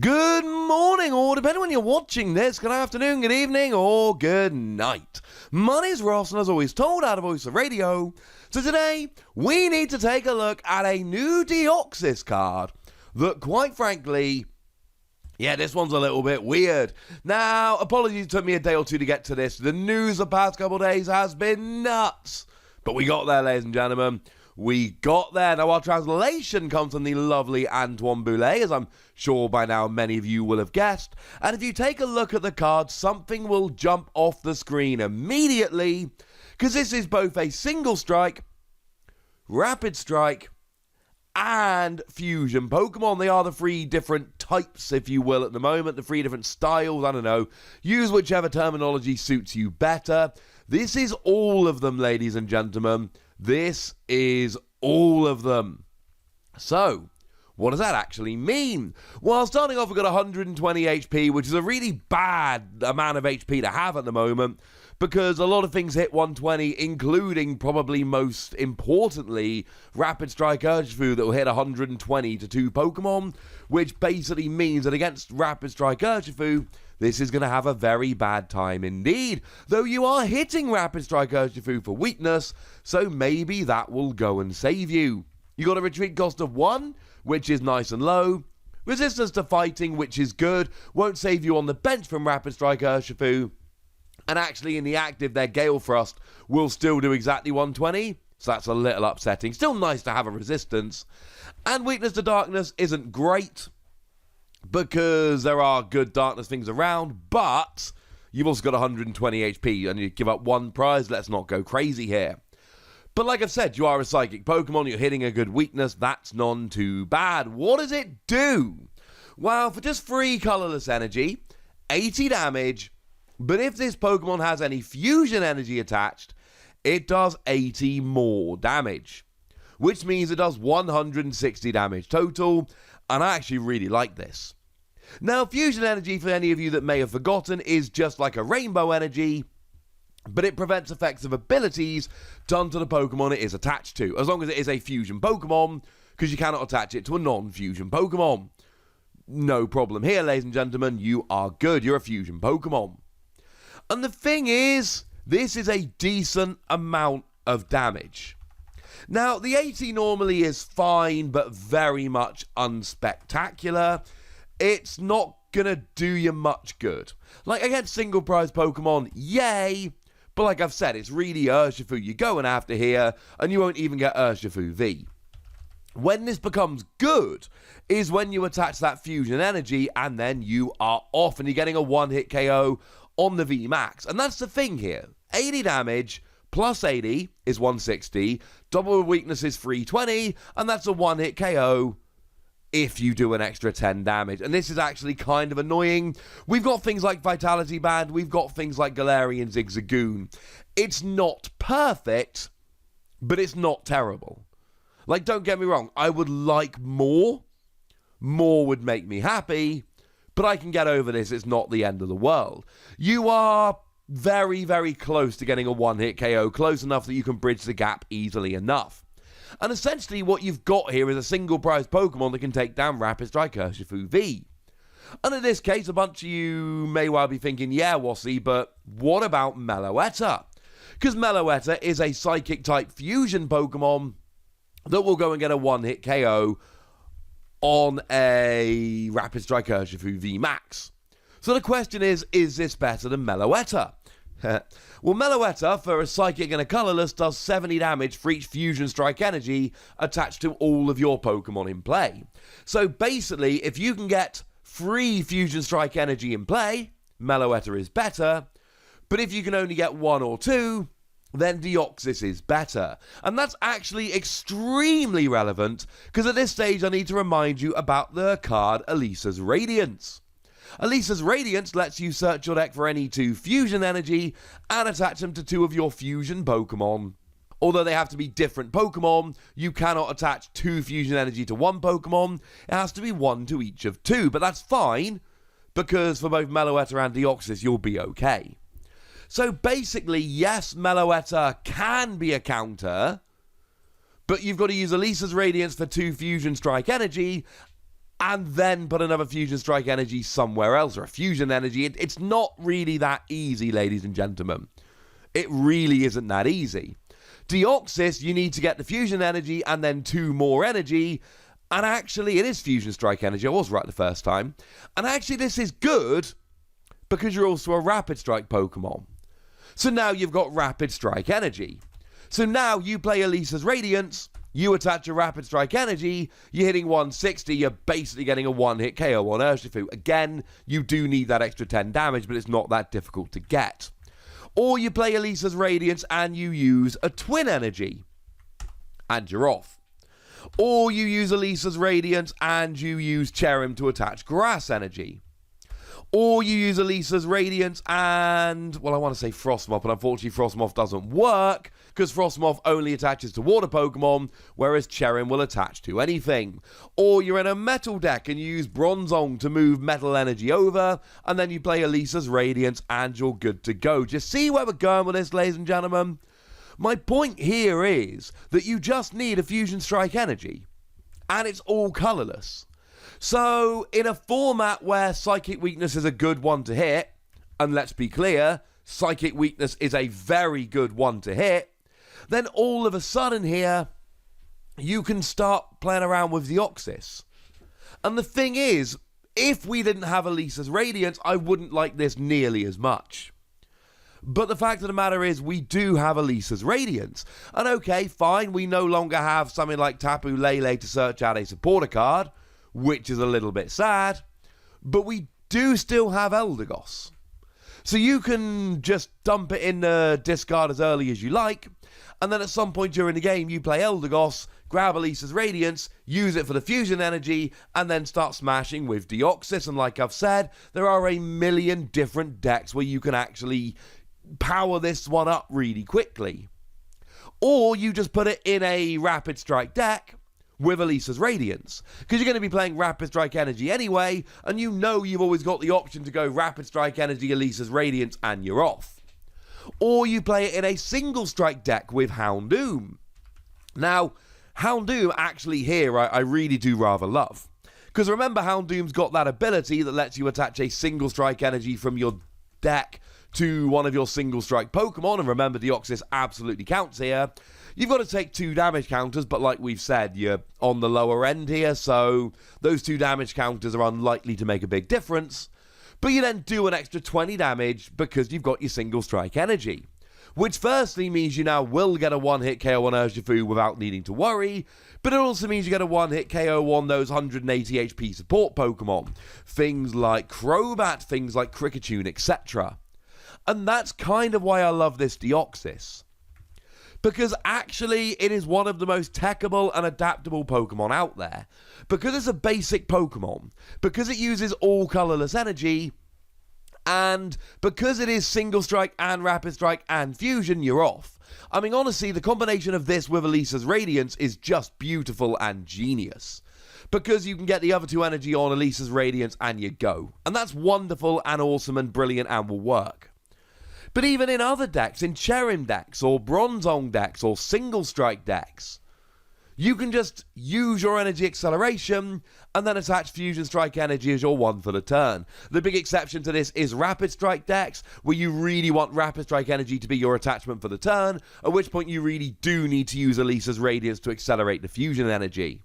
Good morning, or depending on when you're watching this, good afternoon, good evening, or good night. My name's Ross, and as always told out of Voice of Radio, so today we need to take a look at a new Deoxys card that, quite frankly, yeah, this one's a little bit weird. Now, apologies, it took me a day or two to get to this. The news the past couple of days has been nuts, but we got there, ladies and gentlemen. We got there. Now, our translation comes from the lovely Antoine Boulet, as I'm sure by now many of you will have guessed. And if you take a look at the card, something will jump off the screen immediately, because this is both a single strike, rapid strike, and fusion Pokemon. They are the three different types, if you will, at the moment, the three different styles. I don't know. Use whichever terminology suits you better. This is all of them, ladies and gentlemen. This is all of them. So, what does that actually mean? Well, starting off, we've got 120 HP, which is a really bad amount of HP to have at the moment, because a lot of things hit 120, including, probably most importantly, Rapid Strike Urshifu that will hit 120 to 2 Pokemon, which basically means that against Rapid Strike Urshifu, this is going to have a very bad time indeed, though you are hitting Rapid Strike Urshifu for weakness, so maybe that will go and save you. You got a retreat cost of 1, which is nice and low. Resistance to fighting, which is good, won't save you on the bench from Rapid Strike Urshifu. And actually in the active, their Gale Thrust will still do exactly 120, so that's a little upsetting. Still nice to have a resistance. And weakness to darkness isn't great, because there are good darkness things around, but you've also got 120 HP, and you give up one prize. Let's not go crazy here. But like I've said, you are a psychic Pokemon, you're hitting a good weakness, that's none too bad. What does it do? Well, for just 3 colorless energy, 80 damage, but if this Pokemon has any fusion energy attached, it does 80 more damage, which means it does 160 damage total, and I actually really like this. Now, fusion energy, for any of you that may have forgotten, is just like a rainbow energy, but it prevents effects of abilities done to the Pokemon it is attached to, as long as it is a fusion Pokemon, because you cannot attach it to a non-fusion Pokemon. No problem here, ladies and gentlemen, you are good, you're a fusion Pokemon. And the thing is, this is a decent amount of damage. Now, the 80 normally is fine, but very much unspectacular. It's not gonna do you much good. Like, against single prize Pokemon, yay! But like I've said, it's really Urshifu you're going after here, and you won't even get Urshifu V. When this becomes good is when you attach that fusion energy, and then you are off, and you're getting a one-hit KO on the V Max. And that's the thing here. 80 damage, plus 80 is 160, double weakness is 320, and that's a one-hit KO if you do an extra 10 damage. And this is actually kind of annoying. We've got things like Vitality Band, we've got things like Galarian Zigzagoon. It's not perfect, but it's not terrible. Like, don't get me wrong, I would like more. More would make me happy, but I can get over this, it's not the end of the world. You are very, very close to getting a one-hit KO, close enough that you can bridge the gap easily enough. And essentially what you've got here is a single prize Pokemon that can take down Rapid Strike Urshifu V. And in this case, a bunch of you may well be thinking, yeah, Wassy, but what about Meloetta? Because Meloetta is a Psychic-type fusion Pokemon that will go and get a one-hit KO on a Rapid Strike Urshifu V Max. So the question is this better than Meloetta? Well, Meloetta, for a Psychic and a Colorless, does 70 damage for each Fusion Strike energy attached to all of your Pokemon in play. So basically, if you can get 3 Fusion Strike energy in play, Meloetta is better, but if you can only get 1 or 2, then Deoxys is better. And that's actually extremely relevant, because at this stage I need to remind you about the card Elisa's Radiance. Elisa's Radiance lets you search your deck for any 2 fusion energy and attach them to 2 of your fusion Pokemon. Although they have to be different Pokemon, you cannot attach 2 fusion energy to 1 Pokemon. It has to be 1 to each of 2, but that's fine, because for both Meloetta and Deoxys, you'll be okay. So basically, yes, Meloetta can be a counter, but you've got to use Elisa's Radiance for 2 Fusion Strike energy, and then put another Fusion Strike energy somewhere else, or a Fusion energy. It's not really that easy, ladies and gentlemen. It really isn't that easy. Deoxys, you need to get the Fusion energy and then 2 more energy. And actually, it is Fusion Strike energy. I was right the first time. And actually, this is good because you're also a Rapid Strike Pokemon. So now you've got Rapid Strike energy. So now you play Elisa's Radiance, you attach a Rapid Strike energy, you're hitting 160, you're basically getting a one-hit KO on Urshifu. Again, you do need that extra 10 damage, but it's not that difficult to get. Or you play Elisa's Radiance and you use a Twin energy, and you're off. Or you use Elisa's Radiance and you use Cherrim to attach Grass energy. Or you use Elisa's Radiance and, well, I want to say Frostmoth, but unfortunately Frostmoth doesn't work because Frostmoth only attaches to water Pokemon, whereas Cherrim will attach to anything. Or you're in a metal deck and you use Bronzong to move metal energy over, and then you play Elisa's Radiance and you're good to go. Do you see where we're going with this, ladies and gentlemen? My point here is that you just need a Fusion Strike energy, and it's all colourless. So, in a format where Psychic Weakness is a good one to hit, and let's be clear, Psychic Weakness is a very good one to hit, then all of a sudden here, you can start playing around with Deoxys. And the thing is, if we didn't have Elisa's Radiance, I wouldn't like this nearly as much. But the fact of the matter is, we do have Elisa's Radiance. And okay, fine, we no longer have something like Tapu Lele to search out a supporter card, which is a little bit sad, but we do still have Eldegoss. So you can just dump it in the discard as early as you like, and then at some point during the game you play Eldegoss, grab Elisa's Radiance, use it for the Fusion energy, and then start smashing with Deoxys. And like I've said, there are a million different decks where you can actually power this one up really quickly. Or you just put it in a Rapid Strike deck with Elisa's Radiance, because you're going to be playing Rapid Strike energy anyway, and you know you've always got the option to go Rapid Strike energy, Elisa's Radiance, and you're off. Or you play it in a single strike deck with Houndoom. Now, Houndoom actually here I really do rather love, because remember, Houndoom's got that ability that lets you attach a single strike energy from your deck to one of your single strike Pokemon, and remember, Deoxys absolutely counts here. You've got to take 2 damage counters, but like we've said, you're on the lower end here, so those 2 damage counters are unlikely to make a big difference. But you then do an extra 20 damage because you've got your single strike energy, which firstly means you now will get a one-hit KO on Urshifu without needing to worry, but it also means you get a one-hit KO on those 180 HP support Pokemon, things like Crobat, things like Kricketune, etc. And that's kind of why I love this Deoxys, because actually it is one of the most techable and adaptable Pokemon out there. Because it's a basic Pokemon, because it uses all colourless energy, and because it is Single Strike and Rapid Strike and Fusion, you're off. I mean, honestly, the combination of this with Elisa's Radiance is just beautiful and genius, because you can get the other 2 energy on Elisa's Radiance and you go. And that's wonderful and awesome and brilliant and will work. But even in other decks, in Cherrim decks, or Bronzong decks, or Single Strike decks, you can just use your energy acceleration and then attach Fusion Strike energy as your one for the turn. The big exception to this is Rapid Strike decks, where you really want Rapid Strike energy to be your attachment for the turn, at which point you really do need to use Elisa's Radiance to accelerate the Fusion energy.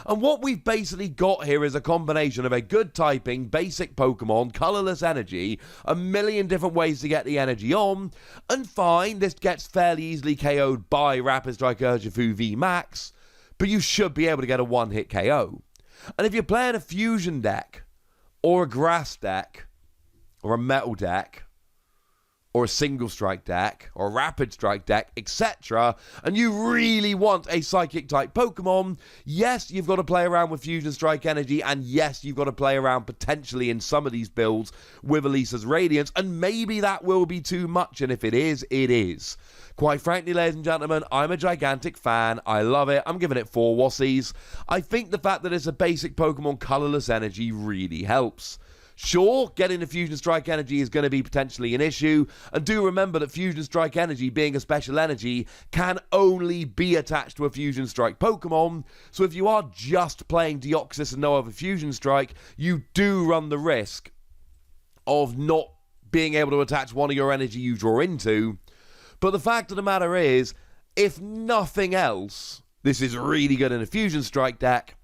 And what we've basically got here is a combination of a good typing, basic Pokemon, colourless energy, a million different ways to get the energy on, and fine, this gets fairly easily KO'd by Rapid Strike Urshifu V Max, but you should be able to get a one-hit KO. And if you're playing a Fusion deck, or a Grass deck, or a Metal deck, or a Single Strike deck, or a Rapid Strike deck, etc., and you really want a Psychic-type Pokemon, yes, you've got to play around with Fusion Strike energy, and yes, you've got to play around potentially in some of these builds with Elisa's Radiance, and maybe that will be too much, and if it is, it is. Quite frankly, ladies and gentlemen, I'm a gigantic fan. I love it. I'm giving it 4 Wassies. I think the fact that it's a basic Pokemon colourless energy really helps. Sure, getting the Fusion Strike energy is going to be potentially an issue, and do remember that Fusion Strike energy, being a special energy, can only be attached to a Fusion Strike Pokemon, so if you are just playing Deoxys and no other Fusion Strike, you do run the risk of not being able to attach one of your energy you draw into. But the fact of the matter is, if nothing else, this is really good in a Fusion Strike deck.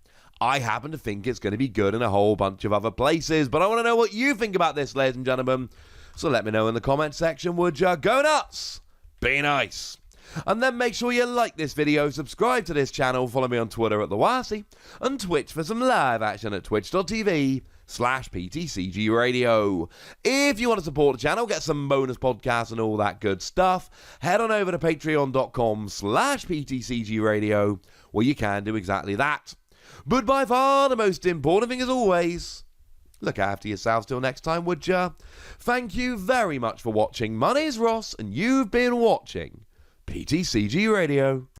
I happen to think it's going to be good in a whole bunch of other places, but I want to know what you think about this, ladies and gentlemen. So let me know in the comment section, would ya? Go nuts! Be nice! And then make sure you like this video, subscribe to this channel, follow me on Twitter at TheWasi, and Twitch for some live action at twitch.tv/PTCG Radio. If you want to support the channel, get some bonus podcasts and all that good stuff, head on over to patreon.com/PTCG Radio, where you can do exactly that. But by far the most important thing, as always, look after yourselves till next time, would ya? Thank you very much for watching. My name's Ross, and you've been watching PTCG Radio.